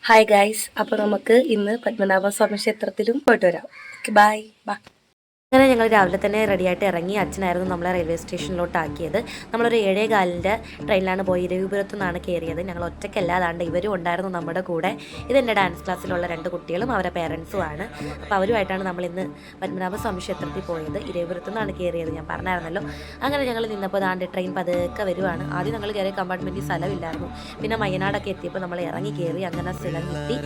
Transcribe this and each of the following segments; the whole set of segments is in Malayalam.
ഹായ് ഗൈസ്, അപ്പോൾ നമുക്ക് ഇന്ന് പത്മനാഭസ്വാമി ക്ഷേത്രത്തിലും പോയിട്ട് വരാം. Okay, bye. അങ്ങനെ ഞങ്ങൾ രാവിലെ തന്നെ റെഡിയായിട്ട് ഇറങ്ങി. അച്ഛനായിരുന്നു നമ്മളെ റെയിൽവേ സ്റ്റേഷനിലോട്ട് ആക്കിയത്. നമ്മളൊരു 7:15 ട്രെയിനിലാണ് പോയി ഇരവിപുരത്തു നിന്നാണ് കയറിയത്. ഞങ്ങൾ ഒറ്റയ്ക്കല്ലാതാണ്ട് ഇവരും ഉണ്ടായിരുന്നു നമ്മുടെ കൂടെ. ഇതെൻ്റെ ഡാൻസ് ക്ലാസ്സിലുള്ള 2 കുട്ടികളും അവരുടെ പേരൻസുമാണ്. അപ്പോൾ അവരുമായിട്ടാണ് നമ്മളിന്ന് പത്മനാഭസ്വാമി ക്ഷേത്രത്തിൽ പോയത്. ഇരവിപുരത്തു നിന്നാണ് കയറിയത്, ഞാൻ പറഞ്ഞായിരുന്നല്ലോ. അങ്ങനെ ഞങ്ങൾ നിന്നപ്പോൾ ദാണ്ട് ട്രെയിൻ പതുക്കെ വരുവാണ്. ആദ്യം ഞങ്ങൾ കയറിയ കമ്പാർട്ട്മെൻറ്റിൽ സ്ഥലമില്ലായിരുന്നു. പിന്നെ മയ്യനാടൊക്കെ എത്തിയപ്പോൾ നമ്മൾ ഇറങ്ങി കയറി. അങ്ങനെ സ്ഥലം കിട്ടി.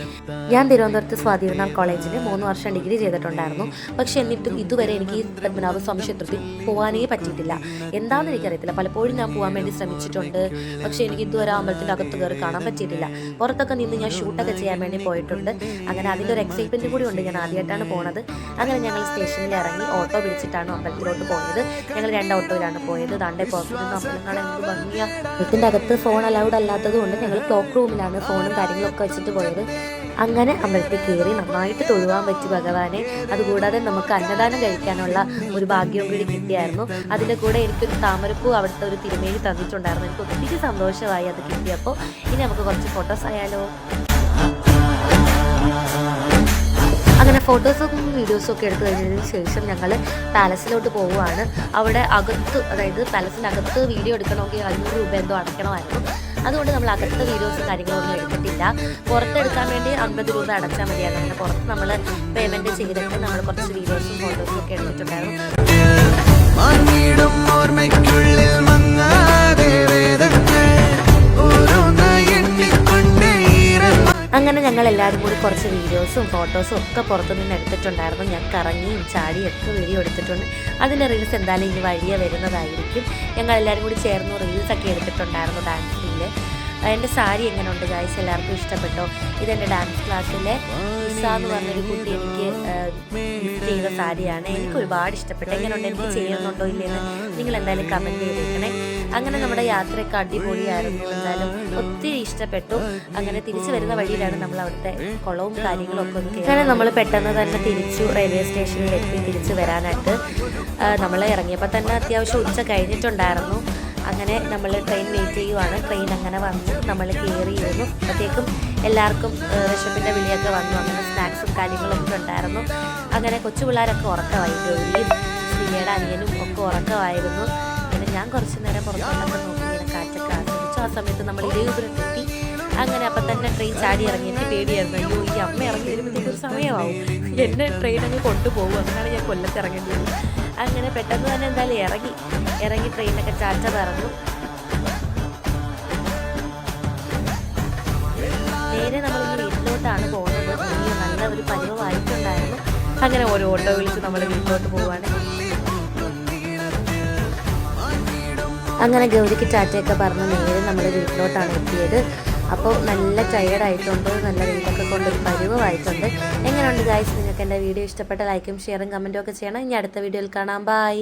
ഞാൻ തിരുവനന്തപുരത്ത് സ്വാതിരുന്നാൾ കോളേജിൽ 3 വർഷം ഡിഗ്രി ചെയ്തിട്ടുണ്ടായിരുന്നു. പക്ഷേ എന്നിട്ടും ഇതുവരെ എനിക്ക് പത്മനാഭസ്വാമി ക്ഷേത്രത്തിൽ പോകാനേ പറ്റിയിട്ടില്ല. എന്താണെന്ന് എനിക്കറിയത്തില്ല. പലപ്പോഴും ഞാൻ പോകാൻ വേണ്ടി ശ്രമിച്ചിട്ടുണ്ട്, പക്ഷേ എനിക്ക് ഇതുവരെ അമ്പലത്തിൻ്റെ അകത്ത് കയറി കാണാൻ പറ്റിയിട്ടില്ല. പുറത്തൊക്കെ നിന്ന് ഞാൻ ഷൂട്ടൊക്കെ ചെയ്യാൻ വേണ്ടി പോയിട്ടുണ്ട്. അങ്ങനെ അതിൻ്റെ ഒരു എക്സൈറ്റ്മെൻറ്റ് കൂടി ഉണ്ട്. ഞാൻ ആദ്യമായിട്ടാണ് പോണത്. അങ്ങനെ ഞങ്ങൾ സ്റ്റേഷനിൽ ഇറങ്ങി ഓട്ടോ പിടിച്ചിട്ടാണ് അമ്പലത്തിലോട്ട് പോയത്. ഞങ്ങൾ 2 ഓട്ടോയിലാണ് പോയത്. ദാണ്ടെ പുറത്തുനിന്ന് അമ്പലം കാണാൻ എന്ത് ഭംഗിയാണ്. വീട്ടിൻ്റെ അകത്ത് ഫോൺ അലൗഡ് അല്ലാത്തത് കൊണ്ട് ഞങ്ങൾ ക്ലോക്ക് റൂമിലാണ് ഫോണും കാര്യങ്ങളൊക്കെ വെച്ചിട്ട് പോയത്. അങ്ങനെ അമ്പലത്തിൽ കയറി നന്നായിട്ട് തൊഴുവാൻ പറ്റി ഭഗവാനെ. അതുകൂടാതെ നമുക്ക് അന്നദാനം കഴിക്കാനുള്ള ഒരു ഭാഗ്യം കൂടി കിട്ടിയായിരുന്നു. അതിൻ്റെ കൂടെ എനിക്കൊരു താമരപ്പൂ അവിടുത്തെ ഒരു തിരുമേനി തന്നിട്ടുണ്ടായിരുന്നു. എനിക്ക് ഒത്തിരി സന്തോഷമായി അത് കിട്ടിയപ്പോൾ. ഇനി നമുക്ക് കുറച്ച് ഫോട്ടോസ് ആയാലോ. അങ്ങനെ ഫോട്ടോസും വീഡിയോസും ഒക്കെ എടുത്തു കഴിഞ്ഞതിന് ശേഷം ഞങ്ങൾ പാലസിലോട്ട് പോവുകയാണ്. അവിടെ അകത്ത്, അതായത് പാലസിനകത്ത് വീഡിയോ എടുക്കണമെങ്കിൽ 500 രൂപ എന്തോ അടയ്ക്കണമായിരുന്നു. അതുകൊണ്ട് നമ്മൾ അകത്തെ വീഡിയോസും കാര്യങ്ങളൊന്നും എടുത്തിട്ടില്ല. പുറത്തെടുക്കാൻ വേണ്ടി 50 രൂപ അടച്ചാൽ മതിയായിരുന്നു. അങ്ങനെ പുറത്ത് നമ്മൾ പേയ്മെൻറ്റ് ചെയ്തിട്ട് നമ്മൾ കുറച്ച് വീഡിയോസും ഫോട്ടോസും ഒക്കെ എടുത്തിട്ടുണ്ടായിരുന്നു. അങ്ങനെ ഞങ്ങൾ എല്ലാവരും കൂടി കുറച്ച് വീഡിയോസും ഫോട്ടോസും ഒക്കെ പുറത്തുനിന്ന് എടുത്തിട്ടുണ്ടായിരുന്നു. ഞാൻ കറങ്ങിയും ചാടിയും ഒക്കെ വീഡിയോ എടുത്തിട്ടുണ്ട്. അതിൻ്റെ റീൽസ് എന്തായാലും ഇനി വഴിയെ വരുന്നതായിരിക്കും. ഞങ്ങൾ എല്ലാവരും കൂടി ചേർന്ന് റീൽസൊക്കെ എടുത്തിട്ടുണ്ടായിരുന്നു ഡാൻസിൽ. എൻ്റെ സാരി എങ്ങനെയുണ്ട് ഗൈസ്, എല്ലാവർക്കും ഇഷ്ടപ്പെട്ടോ? ഇതെൻ്റെ ഡാൻസ് ക്ലാസ്സിലെ ഇസ എന്ന് പറഞ്ഞൊരു കുട്ടി എനിക്ക് ഗിഫ്റ്റ് ചെയ്ത സാരിയാണ്. എനിക്ക് ഒരുപാട് ഇഷ്ടപ്പെട്ടു. എങ്ങനെയുണ്ട്, എനിക്ക് ചെയ്യുന്നുണ്ടോ ഇല്ലെന്ന് നിങ്ങൾ എന്തായാലും കമൻറ്റ് ചെയ്തേക്കണേ. അങ്ങനെ നമ്മുടെ യാത്രയൊക്കെ അടിപൊളിയായിരുന്നു. എന്തായാലും ഒത്തിരി ഇഷ്ടപ്പെട്ടു. അങ്ങനെ തിരിച്ചു വരുന്ന വഴിയിലാണ് നമ്മൾ അവിടുത്തെ കുളവും കാര്യങ്ങളും ഒക്കെ ഒന്ന്. അങ്ങനെ നമ്മൾ പെട്ടെന്ന് തന്നെ തിരിച്ചു റെയിൽവേ സ്റ്റേഷനിൽ എത്തി. തിരിച്ചു വരാനായിട്ട് നമ്മൾ ഇറങ്ങിയപ്പോൾ തന്നെ അത്യാവശ്യം ഉച്ച കഴിഞ്ഞിട്ടുണ്ടായിരുന്നു. അങ്ങനെ നമ്മൾ ട്രെയിൻ വെയിറ്റ് ചെയ്യുവാണ്. ട്രെയിൻ അങ്ങനെ വന്ന് നമ്മൾ കയറിയിരുന്നു. അപ്പോഴത്തേക്കും എല്ലാവർക്കും വിശപ്പിൻ്റെ വിളിയൊക്കെ വന്നു. അങ്ങനെ സ്നാക്സും കാര്യങ്ങളൊക്കെ ഉണ്ടായിരുന്നു. അങ്ങനെ കൊച്ചു പിള്ളേരൊക്കെ ഉറക്കമായി. ഗൗരിയും ശ്രീയുടെ അനിയനും ഒക്കെ ഉറക്കമായിരുന്നു. പിന്നെ ഞാൻ കുറച്ച് നേരം പുറത്തോട്ടൊക്കെ നോക്കി ഇങ്ങനെ കാറ്റൊക്കെ ആസ്വദിച്ചു. ആ സമയത്ത് നമ്മൾ ഇരവിപുരത്തെത്തി. അങ്ങനെ അപ്പം തന്നെ ട്രെയിൻ ചാടി ഇറങ്ങിയിട്ട് പേടിയായിരുന്നു. അയ്യോ, ഈ അമ്മ ഇറങ്ങി വരുമ്പോഴത്തേക്ക് ഒരു സമയമാവും, എന്നെ ട്രെയിൻ അങ്ങ് കൊണ്ടുപോകും. അങ്ങനെയാണ് ഞാൻ കൊല്ലത്ത് ഇറങ്ങേണ്ടി വരും. അങ്ങനെ പെട്ടെന്ന് തന്നെ എന്തായാലും ഇറങ്ങി ട്രെയിനൊക്കെ ചാറ്റ പറഞ്ഞു. നേരെ നമ്മളിങ്ങനെ വീട്ടിലോട്ടാണ് പോകുന്നത്. നല്ല ഒരു പരുവമായിട്ടുണ്ടായിരുന്നു. അങ്ങനെ ഓരോ ഓട്ടോ വിളിച്ച് നമ്മൾ വീട്ടിലോട്ട് പോവുകയാണ്. അങ്ങനെ ഗൗരിക്ക് ടാറ്റയൊക്കെ പറഞ്ഞ് നേരെ നമ്മൾ വീട്ടിലോട്ടാണ് എത്തിയത്. അപ്പോൾ നല്ല ടയേർഡായിട്ടുണ്ട്. നല്ല വെയിലൊക്കെ കൊണ്ടൊരു പരുവമായിട്ടുണ്ട്. എങ്ങനെയുണ്ട് ഗൈസ്? നിങ്ങൾക്ക് എൻ്റെ വീഡിയോ ഇഷ്ടപ്പെട്ട ലൈക്കും ഷെയറും കമൻറ്റും ഒക്കെ ചെയ്യണം. ഇനി അടുത്ത വീഡിയോയിൽ കാണാം. ബൈ.